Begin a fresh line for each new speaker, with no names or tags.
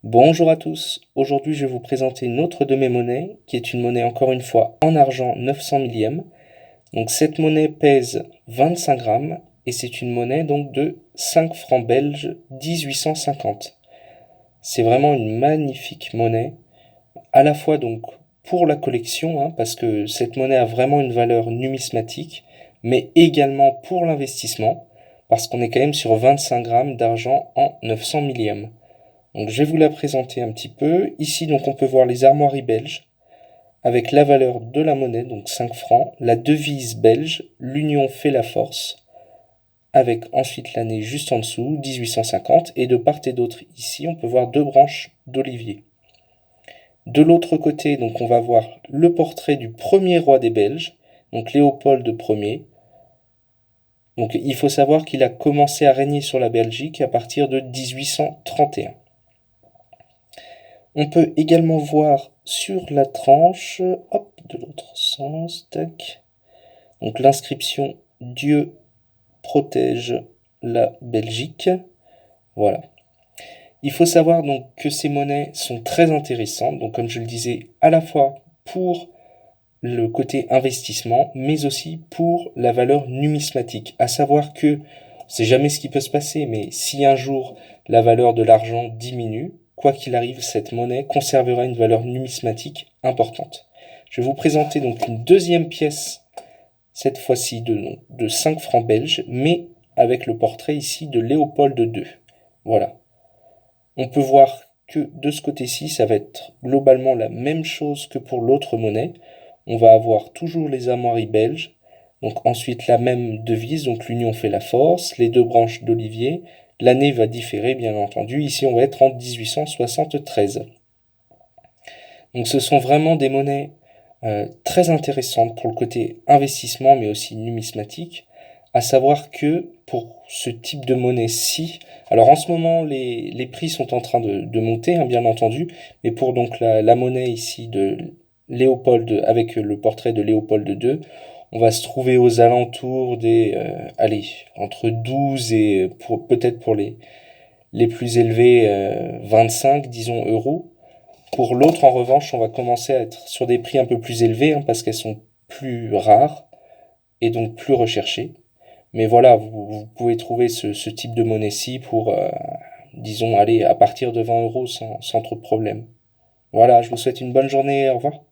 Bonjour à tous, aujourd'hui je vais vous présenter une autre de mes monnaies, qui est une monnaie encore une fois en argent 900 millième. Donc cette monnaie pèse 25 grammes et c'est une monnaie donc de 5 francs belges 1850. C'est vraiment une magnifique monnaie, à la fois donc pour la collection, parce que cette monnaie a vraiment une valeur numismatique, mais également pour l'investissement, parce qu'on est quand même sur 25 grammes d'argent en 900 millième. Donc je vais vous la présenter un petit peu. Ici donc on peut voir les armoiries belges avec la valeur de la monnaie, donc 5 francs, la devise belge, l'union fait la force, avec ensuite l'année juste en dessous, 1850, et de part et d'autre ici on peut voir deux branches d'olivier. De l'autre côté donc on va voir le portrait du premier roi des Belges, donc Léopold Ier. Donc il faut savoir qu'il a commencé à régner sur la Belgique à partir de 1831. On peut également voir sur la tranche, hop, de l'autre sens, tac. Donc l'inscription Dieu protège la Belgique. Voilà. Il faut savoir donc que ces monnaies sont très intéressantes, donc comme je le disais, à la fois pour le côté investissement, mais aussi pour la valeur numismatique. À savoir que, on sait jamais ce qui peut se passer, mais si un jour la valeur de l'argent diminue, quoi qu'il arrive, cette monnaie conservera une valeur numismatique importante. Je vais vous présenter donc une deuxième pièce, cette fois-ci de 5 francs belges, mais avec le portrait ici de Léopold II. Voilà. On peut voir que de ce côté-ci, ça va être globalement la même chose que pour l'autre monnaie. On va avoir toujours les armoiries belges, donc ensuite la même devise, donc l'union fait la force, les deux branches d'olivier. L'année va différer, bien entendu. Ici, on va être en 1873. Donc ce sont vraiment des monnaies très intéressantes pour le côté investissement, mais aussi numismatique. À savoir que pour ce type de monnaie-ci, alors en ce moment les prix sont en train de monter, bien entendu, mais pour donc la monnaie ici de Léopold, avec le portrait de Léopold II, on va se trouver aux alentours des, allez, entre 12 et peut-être pour les plus élevés, 25, disons, euros. Pour l'autre, en revanche, on va commencer à être sur des prix un peu plus élevés, parce qu'elles sont plus rares et donc plus recherchées. Mais voilà, vous pouvez trouver ce type de monnaie-ci pour, disons, aller à partir de 20 euros sans trop de problème. Voilà, je vous souhaite une bonne journée, au revoir.